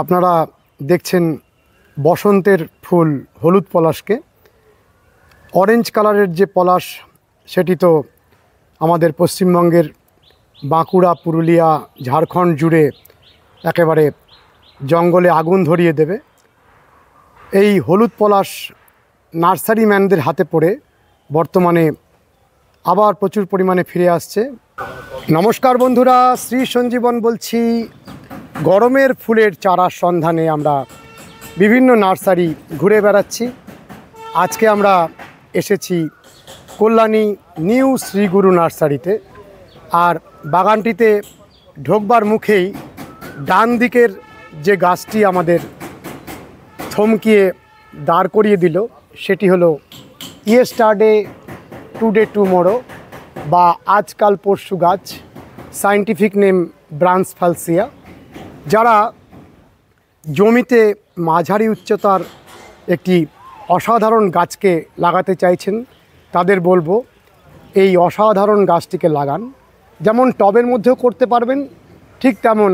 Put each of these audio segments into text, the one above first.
আপনারা দেখছেন বসন্তের ফুল হলুদ পলাশকে। অরেঞ্জ কালারের যে পলাশ সেটি তো আমাদের পশ্চিমবঙ্গের বাঁকুড়া, পুরুলিয়া, ঝাড়খণ্ড জুড়ে একেবারে জঙ্গলে আগুন ধরিয়ে দেবে। এই হলুদ পলাশ নার্সারি ম্যানদের হাতে পড়ে বর্তমানে আবার প্রচুর পরিমাণে ফিরে আসছে। নমস্কার বন্ধুরা, শ্রী সঞ্জীবন বলছি। গরমের ফুলের চারার সন্ধানে আমরা বিভিন্ন নার্সারি ঘুরে বেড়াচ্ছি। আজকে আমরা এসেছি কল্যাণী নিউ শ্রীগুরু নার্সারিতে। আর বাগানটিতে ঢোকবার মুখেই ডান দিকের যে গাছটি আমাদের থমকিয়ে দাঁড় করিয়ে দিল সেটি হলো ইয়েস্টারডে টুডে টুমোরো বা আজকাল পরশু গাছ, সায়েন্টিফিক নেম ব্রান্সফালসিয়া। যারা জমিতে মাঝারি উচ্চতার একটি অসাধারণ গাছকে লাগাতে চাইছেন তাদের বলবো এই অসাধারণ গাছটিকে লাগান। যেমন টবের মধ্যেও করতে পারবেন, ঠিক তেমন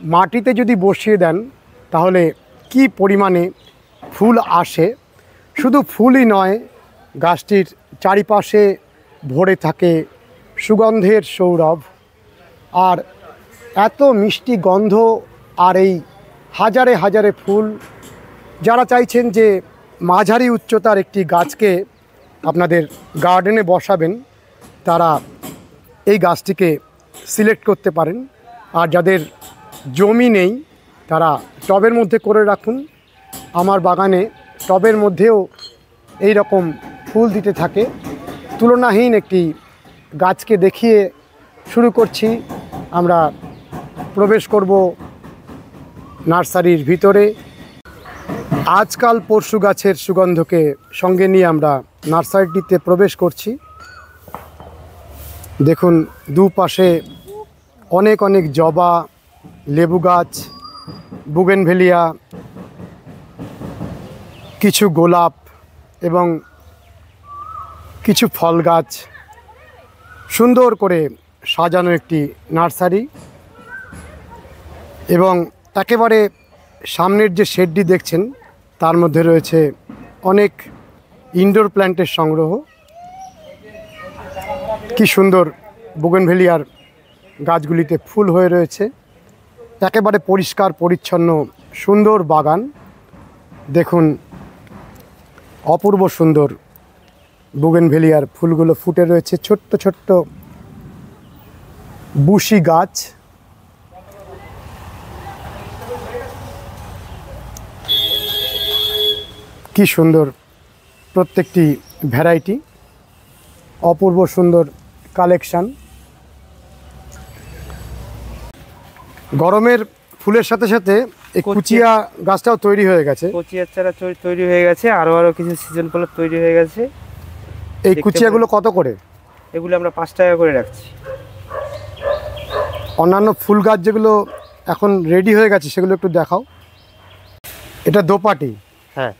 মাটিতে যদি বসিয়ে দেন তাহলে কি পরিমাণে ফুল আসে। শুধু ফুলই নয়, গাছটির চারিপাশে ভরে থাকে সুগন্ধের সৌরভ। আর এত মিষ্টি গন্ধ আর এই হাজারে হাজারে ফুল। যারা চাইছেন যে মাঝারি উচ্চতার একটি গাছকে আপনাদের গার্ডেনে বসাবেন তারা এই গাছটিকে সিলেক্ট করতে পারেন। আর যাদের জমি নেই তারা টবের মধ্যে করে রাখুন। আমার বাগানে টবের মধ্যেও এই রকম ফুল দিতে থাকে। তুলনাহীন একটি গাছকে দেখিয়ে শুরু করছি। আমরা প্রবেশ করব নার্সারির ভিতরে। আজকাল পরশু গাছের সুগন্ধকে সঙ্গে নিয়ে আমরা নার্সারিটিতে প্রবেশ করছি। দেখুন দুপাশে অনেক অনেক জবা, লেবু গাছ, বুগেনভেলিয়া, কিছু গোলাপ এবং কিছু ফল গাছ। সুন্দর করে সাজানো একটি নার্সারি। এবং একেবারে সামনের যে শেডটি দেখছেন তার মধ্যে রয়েছে অনেক ইনডোর প্ল্যান্টের সংগ্রহ। কি সুন্দর বুগেনভেলিয়ার গাছগুলিতে ফুল হয়ে রয়েছে। একেবারে পরিষ্কার পরিচ্ছন্ন সুন্দর বাগান। দেখুন অপূর্ব সুন্দর বুগেনভেলিয়ার ফুলগুলো ফুটে রয়েছে। ছোট্ট ছোট্ট বুশি গাছ। কি সুন্দর প্রত্যেকটি ভ্যারাইটি, অপূর্ব সুন্দর কালেকশান। গরমের ফুলের সাথে সাথে এই কুচিয়া গাছটাও তৈরি হয়ে গেছে। কুচিয়ার চারা তৈরি হয়ে গেছে, আরও কিছু সিজন ফল তৈরি হয়ে গেছে। এই কুচিয়াগুলো কত করে? এগুলো আমরা 5 টাকা করে রাখছি। অন্যান্য ফুল গাছ যেগুলো এখন রেডি হয়ে গেছে সেগুলো একটু দেখাও। এটা দোপাটি? হ্যাঁ।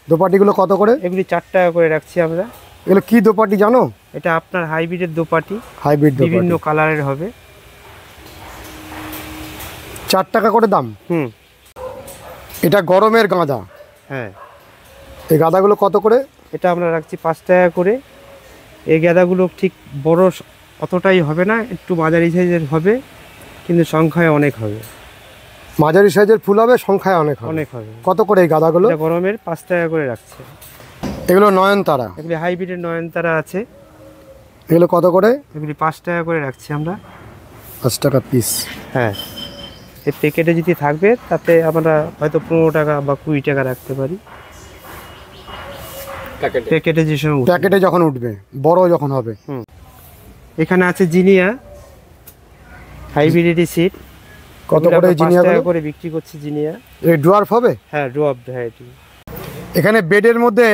দোপাটিগুলো কত করে? এগুলি 4 টাকা করে রাখছি আমরা। এগুলো কি দোপাটি জানো? এটা আপনার হাইব্রিডের দোপাটি। হাইব্রিড বিভিন্ন কালারের হবে। 4 টাকা করে দাম। এটা গরমের গাঁদা? হ্যাঁ। এই গাঁদাগুলো কত করে? এটা আমরা রাখছি 5 টাকা করে। এই গাঁদাগুলো ঠিক বড় অতটাই হবে না, একটু মাঝারি সাইজের হবে, কিন্তু সংখ্যায় অনেক হবে। মাঝারি সাইজের ফুল হবে, সংখ্যায় অনেক হবে। অনেক হবে। কত করে এই গাঁদাগুলো? গরমের 5 টাকা করে রাখছে। এগুলো নয়নতারা? এগুলি হাইব্রিডের নয়নতারা আছে। এগুলো কত করে? এগুলি 5 টাকা করে রাখছি আমরা। 5 টাকা পিস? হ্যাঁ। এই প্যাকেটে যদি থাকবে তাতে আমরা হয়তো 15 টাকা বা 20 টাকা রাখতে পারি। প্যাকেটে যে সময় প্যাকেটে যখন উঠবে, বড় যখন হবে। এখানে আছে জিনিয়া, হাইব্রিড সিড। কত করে জিনিয়া? 5 টাকা করে বিক্রি করছি জিনিয়া। এই ডুয়ার্ফ হবে? হ্যাঁ, ডুয়ার্ফ ভ্যারাইটি। এখানে বেডের মধ্যে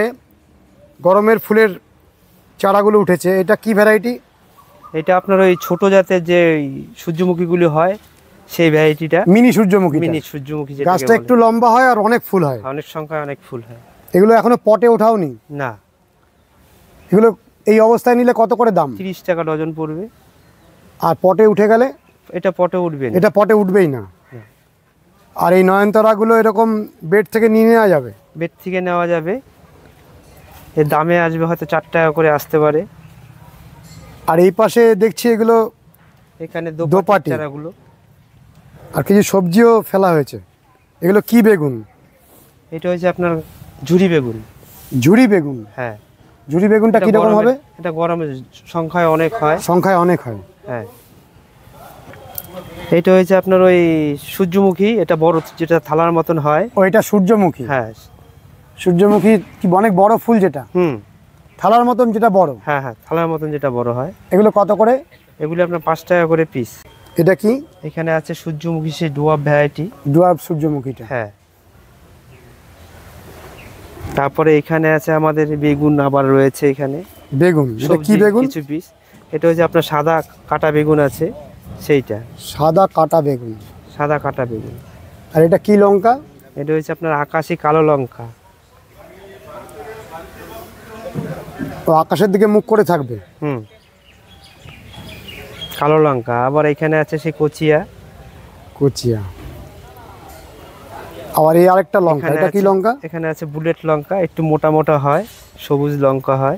গরমের ফুলের চারাগুলো উঠেছে। এটা কি ভ্যারাইটি? এটা আপনার ওই ছোট জাতের যে সূর্যমুখীগুলি হয় সেই ভ্যারাইটিটা। মিনি সূর্যমুখী? মিনি সূর্যমুখী। গাছটা একটু লম্বা হয় আর অনেক ফুল হয়। অনেক সংখ্যায় অনেক ফুল হয়। এগুলো এখনো পটে ওঠাওনি? না। এগুলো এই অবস্থায় নিলে কত করে দাম? 30 টাকা ডজন পড়বে। আর পটে উঠে গেলে? এটা পটে উঠবে না। এটা পটে উঠবেই না। আর এই নয়নতারাগুলো এরকম বেড থেকে নিয়ে নেওয়া যাবে? বেড থেকে নেওয়া যাবে, এর দামে আসবে হয়তো 4 টাকা করে আসতে পারে। আর এই পাশে দেখছি এগুলো এখানে দোপাটি চারাগুলো। আর কিছু সবজিও ফেলা হয়েছে। এগুলো কি বেগুন? এটা হচ্ছে আপনার ঝুরি বেগুন। ঝুরি বেগুন? হ্যাঁ। ঝুরি বেগুনটা কীরকম হবে? এটা গরমে সংখ্যায় অনেক হয়। সংখ্যায় অনেক হয়? হ্যাঁ। এটা হচ্ছে আপনার ওই সূর্যমুখী, এটা বড় যেটা থালার মতন হয়। ওইটা সূর্যমুখী? হ্যাঁ। সূর্যমুখী কি অনেক বড় ফুল যেটা? থালার মতন যেটা বড়? হ্যাঁ হ্যাঁ, থালার মতন যেটা বড় হয়। এগুলো কত করে? এগুলো আপনার 5 টাকা করে পিস। এটা কি? এখানে আছে সূর্যমুখী, সেই ডুয়াব ভ্যারাইটি। ডুয়াব সূর্যমুখীটা? হ্যাঁ। তারপরে এখানে আছে আমাদের বেগুন, আবার রয়েছে এখানে বেগুন। এটা কি বেগুন? কিছু পিস। এটা হচ্ছে আপনার সাদা কাটা বেগুন আছে, সেইটা। সাদা কাটা বেগুন? সাদা কাটা বেগুন। আর এটা কি লঙ্কা? এটা হচ্ছে আপনার আকাশি কালো লঙ্কা। তো আকাশের দিকে মুখ করে থাকবে? কালো লঙ্কা। আবার এখানে আছে সেই কচিয়া। কচিয়া। আবার এই আরেকটা লঙ্কা, এটা কি লঙ্কা? এখানে আছে বুলেট লঙ্কা, একটু মোটা মোটা হয়, সবুজ লঙ্কা হয়।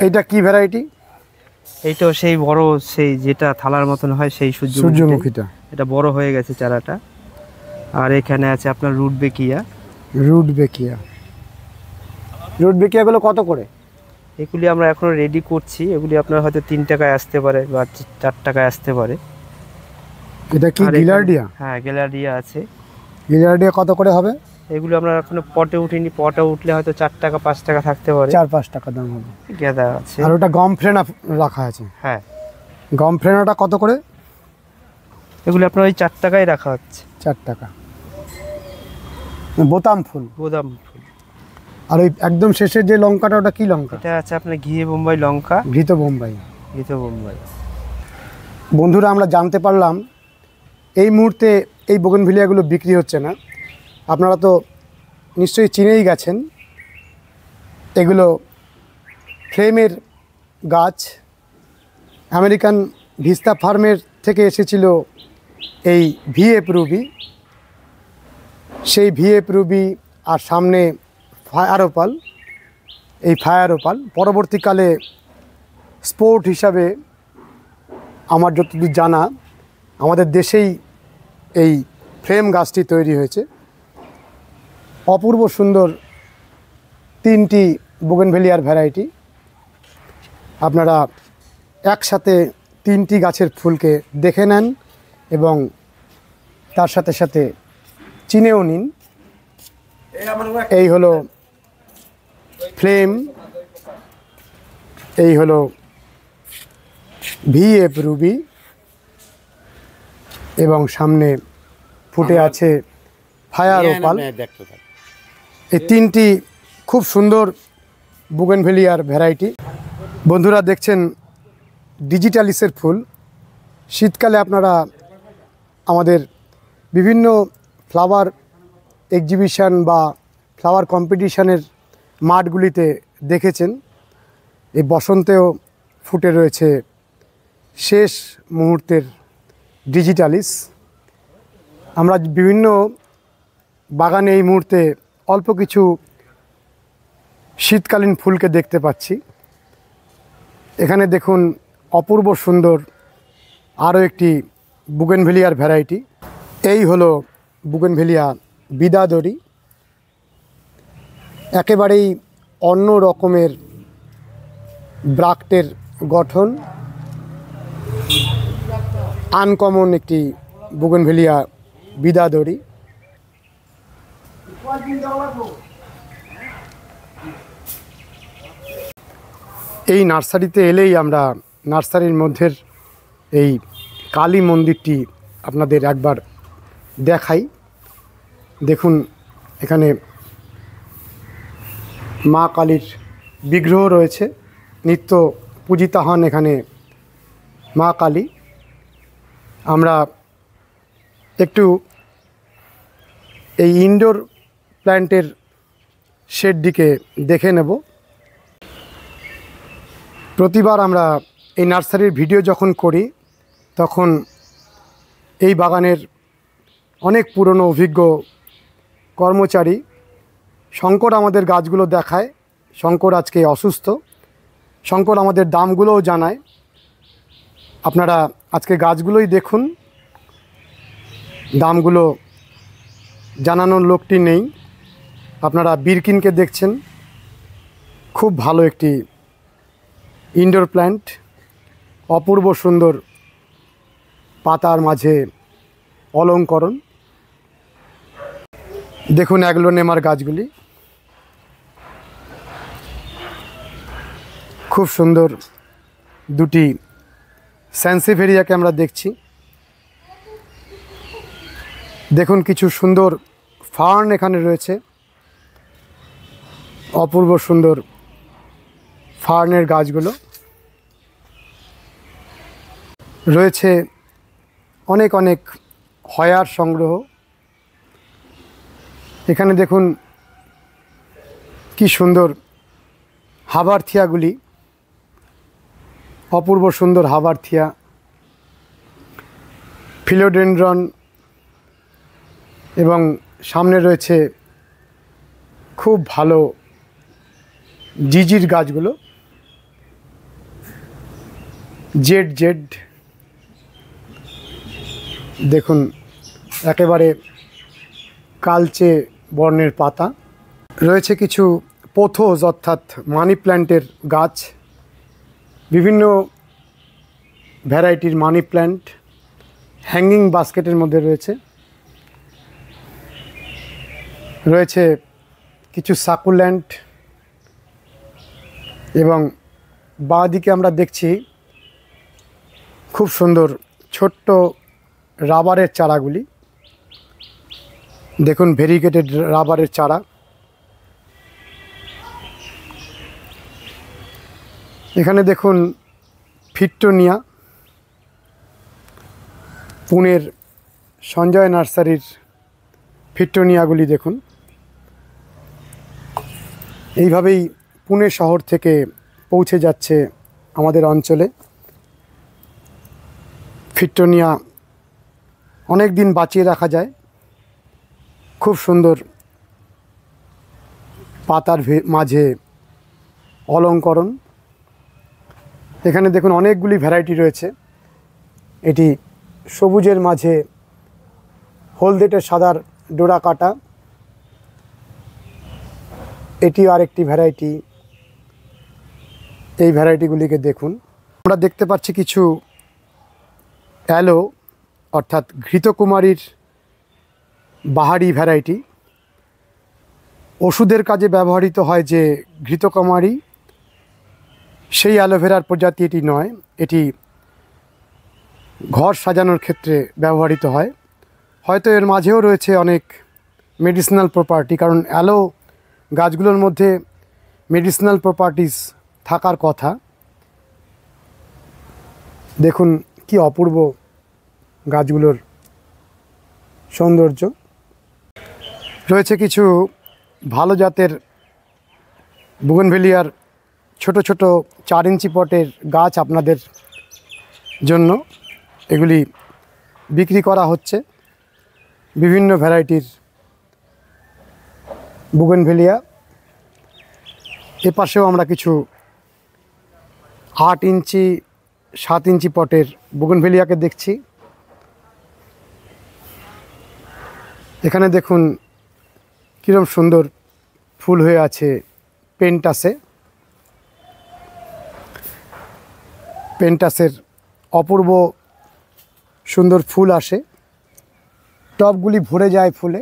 এইটা কি ভ্যারাইটি? এইটাও সেই বড়, সেই যেটা থালার মতন হয়, সেই সূর্যমুখীটা। এটা বড় হয়ে গেছে চারাটা। আর এখানে আছে আপনার রুট বেকিয়া। রুট বেকিয়া। রুট বেকিয়াগুলো কত করে? এগুলি আমরা এখনো রেডি করছি, এগুলি আপনার হয়তো 3 টাকায় আসতে পারে বা 4 টাকায় আসতে পারে। এটা কি গিলার্ডিয়া? হ্যাঁ, গিলার্ডিয়া আছে। গিলার্ডিয়া কত করে হবে? এগুলো আমরা এখনো পটে উঠিনি, পটে উঠলে হয়তো 4 টাকা 5 টাকা থাকতে পারে। 4-5 টাকা দাম হবে। গেঁদা আছে। আর ওটা গম ফ্রেনা রাখা আছে? হ্যাঁ। গম ফ্রেনাটা কত করে? এগুলো আপনার ওই 4 টাকায় রাখা হচ্ছে। 4 টাকা। বোতাম ফুল? বোতাম ফুল। আর ওই একদম শেষের যে লঙ্কাটা, ওটা কি লঙ্কা? এটা আছে আপনার ঘিয়ে বোম্বাই লঙ্কা। ঘৃত বোম্বাই? ঘৃত বোম্বাই। বন্ধুরা, আমরা জানতে পারলাম এই মুহূর্তে এই বোগেনভিলিয়াগুলো বিক্রি হচ্ছে না। আপনারা তো নিশ্চয়ই চিনেই গেছেন, এগুলো ফ্লেমের গাছ। আমেরিকান ভিস্তা ফার্মের থেকে এসেছিল এই ভিএফ রুবি। সেই ভিএফ রুবি আর সামনে ফায়ার ওপাল। এই ফায়ার ওপাল পরবর্তীকালে স্পোর্ট হিসাবে, আমার যতদূর জানা, আমাদের দেশেই এই ফ্রেম গাছটি তৈরি হয়েছে। অপূর্ব সুন্দর 3টি বোগেনভেলিয়ার ভ্যারাইটি। আপনারা একসাথে 3টি গাছের ফুলকে দেখে নেন এবং তার সাথে সাথে চিনেও নিন। এই হলো ফ্লেম, এই হলো ভিএফ রুবি, এবং সামনে ফুটে আছে ফায়ার ওপাল। এই 3টি খুব সুন্দর বোগেনভেলিয়ার ভ্যারাইটি। বন্ধুরা দেখছেন ডিজিটালিসের ফুল। শীতকালে আপনারা আমাদের বিভিন্ন ফ্লাওয়ার এক্সিবিশন বা ফ্লাওয়ার কম্পিটিশনের মাঠগুলিতে দেখেছেন। এই বসন্তেও ফুটে রয়েছে শেষ মুহূর্তের ডিজিটালিস। আমরা বিভিন্ন বাগানে এই মুহূর্তে অল্প কিছু শীতকালীন ফুলকে দেখতে পাচ্ছি। এখানে দেখুন অপূর্ব সুন্দর আরও একটি বুগেনভেলিয়ার ভ্যারাইটি। এই হলো বুগেনভেলিয়া বিদাদরি। একেবারেই অন্য রকমের ব্রাক্টের গঠন, আনকমন একটি বুগেনভেলিয়া বিদাদরি। এই নার্সারিতে এলেই আমরা নার্সারির মধ্যের এই কালী মন্দিরটি আপনাদের একবার দেখাই। দেখুন, এখানে মা কালীর বিগ্রহ রয়েছে, নিত্য পূজিতা হন এখানে মা কালী। আমরা একটু এই ইনডোর প্ল্যান্টের শেডটিকে দেখে নেব। প্রতিবার আমরা এই নার্সারির ভিডিও যখন করি তখন এই বাগানের অনেক পুরনো অভিজ্ঞ কর্মচারী শঙ্কর আমাদের গাছগুলো দেখায়। শঙ্কর আজকে অসুস্থ, শঙ্কর আমাদের দামগুলোও জানায়। আপনারা আজকে গাছগুলোই দেখুন, দামগুলো জানানোর লোকটি নেই। আপনারা বিরকিনকে দেখছেন, খুব ভালো একটি ইনডোর প্ল্যান্ট, অপূর্ব সুন্দর পাতার মাঝে অলঙ্করণ। দেখুন অ্যাগ্লোনেমার গাছগুলি খুব সুন্দর। দুটি স্যান্সিভেরিয়াকে আমরা দেখছি। দেখুন কিছু সুন্দর ফার্ন এখানে রয়েছে, অপূর্ব সুন্দর ফার্নের গাছগুলো রয়েছে। অনেক অনেক হয়ার সংগ্রহ। এখানে দেখুন কি সুন্দর হাবারথিয়াগুলি, অপূর্ব সুন্দর হাবারথিয়া, ফিলোডেন্ড্রন, এবং সামনে রয়েছে খুব ভালো জিজির গাছগুলো, জেড জেড। দেখুন একেবারে কালচে বর্ণের পাতা। রয়েছে কিছু পোথোস অর্থাৎ মানি প্ল্যান্টের গাছ, বিভিন্ন ভ্যারাইটির মানি প্ল্যান্ট হ্যাঙ্গিং বাস্কেটের মধ্যে রয়েছে। রয়েছে কিছু সাকুল্যান্ট, এবং বাঁ দিকে আমরা দেখছি খুব সুন্দর ছোট্ট রাবারের চারাগুলি। দেখুন ভেরিগেটেড রাবারের চারা। এখানে দেখুন ফিট্টোনিয়া, পুনের সঞ্জয় নার্সারির ফিট্টোনিয়াগুলি দেখুন। এইভাবেই পুনে শহর থেকে পৌঁছে যাচ্ছে আমাদের অঞ্চলে। ফিট্টোনিয়া অনেক দিন বাঁচিয়ে রাখা যায়, খুব সুন্দর পাতার মাঝে অলঙ্করণ। এখানে দেখুন অনেকগুলি ভ্যারাইটি রয়েছে। এটি সবুজের মাঝে হলদেটে সাদার ডোরা কাটা, এটি আরেকটি ভ্যারাইটি। এই ভ্যারাইটিগুলিকে দেখুন। আমরা দেখতে পাচ্ছি কিছু অ্যালো অর্থাৎ ঘৃতকুমারীর বাহারি ভ্যারাইটি। ওষুধের কাজে ব্যবহৃত হয় যে ঘৃতকুমারী, সেই অ্যালোভেরার প্রজাতি এটি নয়। এটি ঘর সাজানোর ক্ষেত্রে ব্যবহৃত হয়। হয়তো এর মাঝেও রয়েছে অনেক মেডিসিনাল প্রপার্টি, কারণ অ্যালো গাছগুলোর মধ্যে মেডিসিনাল প্রপার্টিস থাকার কথা। দেখুন কি অপূর্ব গাছগুলোর সৌন্দর্য। রয়েছে কিছু ভালো জাতের বুগনভেলিয়ার ছোট ছোট 4 ইঞ্চি পটের গাছ আপনাদের জন্য। এগুলি বিক্রি করা হচ্ছে, বিভিন্ন ভ্যারাইটির বুগনভেলিয়া। এপাশেও আমরা কিছু 8 ইঞ্চি 7 ইঞ্চি পটের বুগনভেলিয়াকে দেখছি। এখানে দেখুন কীরকম সুন্দর ফুল হয়ে আছে পেন্টাসে। পেন্টাসের অপূর্ব সুন্দর ফুল আসে, টবগুলি ভরে যায় ফুলে।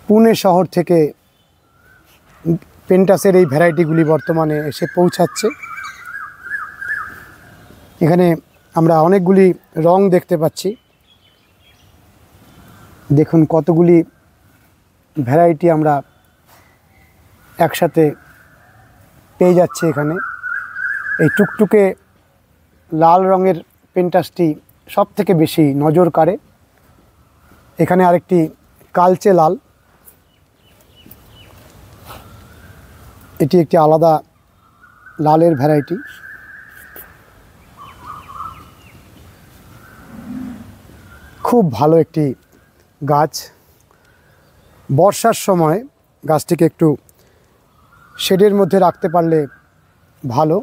পুনে শহর থেকে পেন্টাসের এই ভ্যারাইটিগুলি বর্তমানে এসে পৌঁছাচ্ছে। এখানে আমরা অনেকগুলি রং দেখতে পাচ্ছি। দেখুন কতগুলি ভ্যারাইটি আমরা একসাথে পেয়ে যাচ্ছে এখানে। এই টুকটুকে লাল রঙের পেন্টাসটি সব থেকে বেশি নজর কাড়ে। এখানে আরেকটি কালচে লাল, এটি একটি আলাদা লালের ভ্যারাইটি। খুব ভালো একটি গাছ। বর্ষার সময় গাছটিকে একটু শেডের মধ্যে রাখতে পারলে ভালো,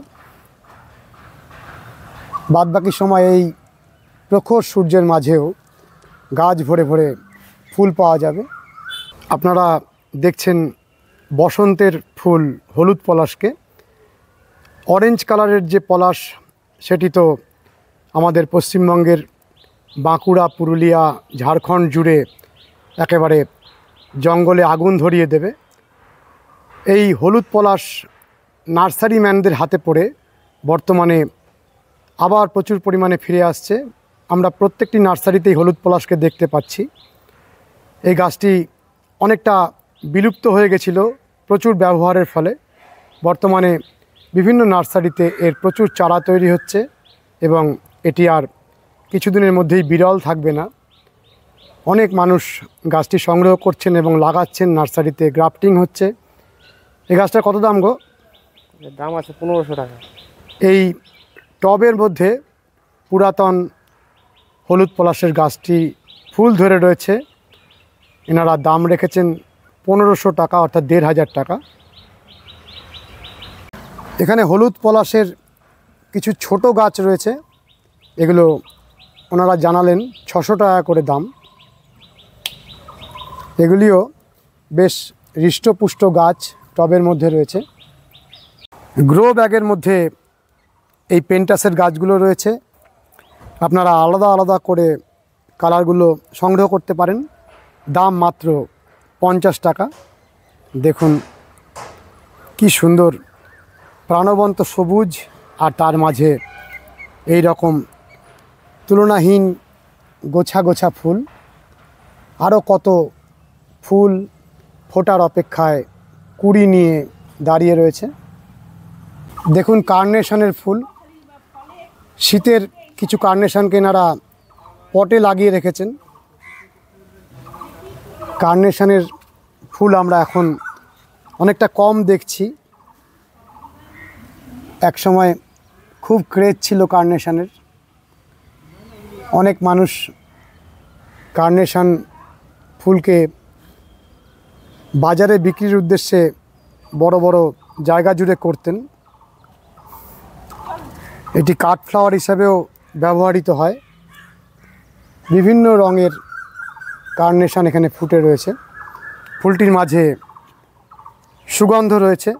বাদবাকি সময় এই প্রখর সূর্যের মাঝেও গাছ ভরে ভরে ফুল পাওয়া যাবে। আপনারা দেখছেন বসন্তের ফুল হলুদ পলাশকে। অরেঞ্জ কালারের যে পলাশ সেটি তো আমাদের পশ্চিমবঙ্গের বাঁকুড়া, পুরুলিয়া, ঝাড়খণ্ড জুড়ে একেবারে জঙ্গলে আগুন ধরিয়ে দেবে। এই হলুদ পলাশ নার্সারিম্যানদের হাতে পড়ে বর্তমানে আবার প্রচুর পরিমাণে ফিরে আসছে। আমরা প্রত্যেকটি নার্সারিতেই হলুদ পলাশকে দেখতে পাচ্ছি। এই গাছটি অনেকটা বিলুপ্ত হয়ে গেছিল প্রচুর ব্যবহারের ফলে। বর্তমানে বিভিন্ন নার্সারিতে এর প্রচুর চারা তৈরি হচ্ছে এবং এটি আর কিছুদিনের মধ্যেই বিরল থাকবে না। অনেক মানুষ গাছটি সংগ্রহ করছেন এবং লাগাচ্ছেন, নার্সারিতে গ্রাফটিং হচ্ছে। এই গাছটার কত দাম গো? এর দাম আছে 1500 টাকা। এই টবের মধ্যে পুরাতন হলুদ পলাশের গাছটি ফুল ধরে রয়েছে। এনারা দাম রেখেছেন 1500 টাকা, অর্থাৎ 1500 টাকা। এখানে হলুদ পলাশের কিছু ছোট গাছ রয়েছে, এগুলো ওনারা জানালেন 600 টাকা করে দাম। এগুলিও বেশ হৃষ্টপুষ্ট গাছ টবের মধ্যে রয়েছে। গ্রো ব্যাগের মধ্যে এই পেন্টাসের গাছগুলো রয়েছে। আপনারা আলাদা আলাদা করে কালারগুলো সংগ্রহ করতে পারেন। দাম মাত্র 50 টাকা। দেখুন কি সুন্দর প্রাণবন্ত সবুজ, আর তার মাঝে এই রকম তুলনাহীন গোছা গোছা ফুল। আরও কত ফুল ফোটার অপেক্ষায় কুড়ি নিয়ে দাঁড়িয়ে রয়েছে। দেখুন কার্নেশনের ফুল। শীতের কিছু কার্নেশনকে এনারা পটে লাগিয়ে রেখেছেন। কার্নেশনের ফুল আমরা এখন অনেকটা কম দেখছি। এক সময় খুব ক্রেজ ছিল কার্নেশনের। অনেক মানুষ কার্নেশন ফুলকে বাজারে বিক্রির উদ্দেশ্যে বড় বড় জায়গা জুড়ে করতেন। এটি কাঠ ফ্লাওয়ার হিসাবেও ব্যবহৃত হয়। বিভিন্ন রঙের কার্নেশন এখানে ফুটে রয়েছে। ফুলটির মাঝে সুগন্ধ রয়েছে।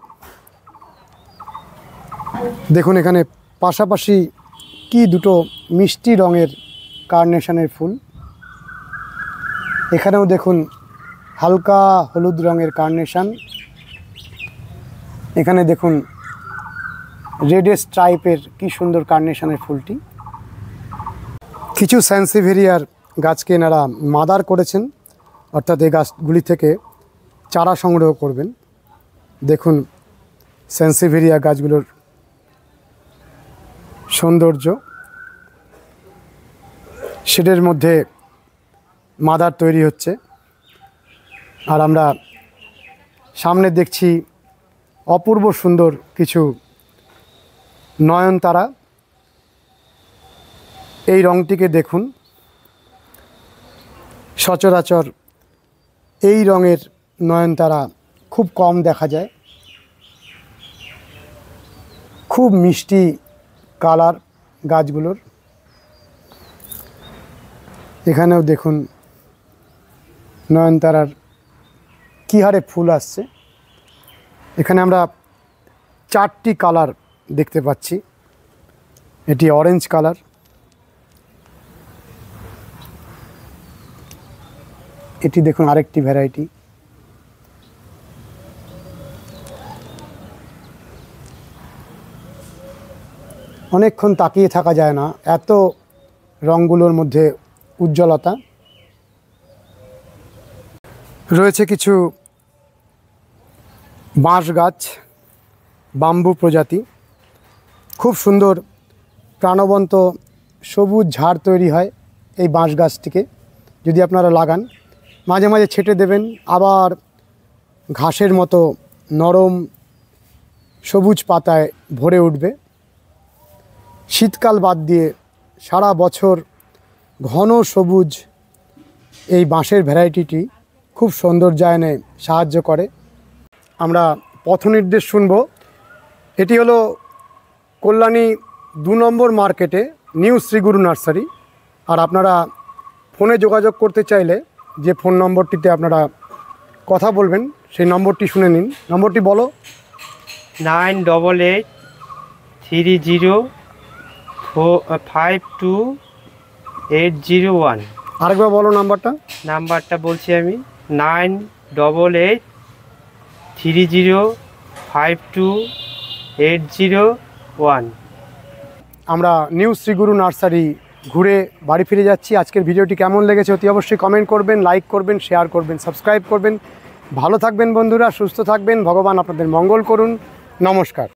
দেখুন এখানে পাশাপাশি কি দুটো মিষ্টি রঙের কার্নেশনের ফুল। এখানেও দেখুন হালকা হলুদ রঙের কার্নেশন। এখানে দেখুন রেডেস্ট টাইপের কি সুন্দর কার্নেশনের ফুলটি। কিছু স্যানসিভেরিয়ার গাছকে এনারা মাদার করেছেন, অর্থাৎ এই গাছগুলি থেকে চারা সংগ্রহ করবেন। দেখুন স্যানসিভেরিয়া গাছগুলোর সৌন্দর্য। শেডের মধ্যে মাদার তৈরি হচ্ছে। আর আমরা সামনে দেখছি অপূর্ব সুন্দর কিছু নয়নতারা। এই রঙটিকে দেখুন। সচরাচর এই রঙের নয়নতারা খুব কম দেখা যায়। খুব মিষ্টি কালার গাছগুলোর। এখানেও দেখুন নয়নতারার কী হারে ফুল আসছে। এখানে আমরা 4টি কালার দেখতে পাচ্ছি। এটি অরেঞ্জ কালার, এটি দেখুন আরেকটি ভ্যারাইটি। অনেকক্ষণ তাকিয়ে থাকা যায় না, এত রঙগুলোর মধ্যে উজ্জ্বলতা রয়েছে। কিছু বাঁশ গাছ, বাম্বু প্রজাতি, খুব সুন্দর প্রাণবন্ত সবুজ ঝাড় তৈরি হয় এই বাঁশ গাছটিকে যদি আপনারা লাগান। মাঝে মাঝে ছেটে দেবেন, আবার ঘাসের মতো নরম সবুজ পাতায় ভরে উঠবে। শীতকাল বাদ দিয়ে সারা বছর ঘন সবুজ এই বাঁশের ভ্যারাইটিটি খুব সৌন্দর্যায়নে সাহায্য করে। আমরা পথ নির্দেশ শুনব। এটি হলো কল্যাণী 2 নম্বর মার্কেটে নিউ শ্রীগুরু নার্সারি। আর আপনারা ফোনে যোগাযোগ করতে চাইলে যে ফোন নম্বরটিতে আপনারা কথা বলবেন সেই নম্বরটি শুনে নিন। নম্বরটি বলো। 9883052801। আরেকবার বলো নাম্বারটা। নাম্বারটা বলছি আমি, 9883052801। আমরা নিউ শ্রীগুরু নার্সারি ঘুরে বাড়ি ফিরে যাচ্ছি। আজকের ভিডিওটি কেমন লেগেছে অতি অবশ্যই কমেন্ট করবেন, লাইক করবেন, শেয়ার করবেন, সাবস্ক্রাইব করবেন। ভালো থাকবেন বন্ধুরা, সুস্থ থাকবেন, ভগবান আপনাদের মঙ্গল করুন। নমস্কার।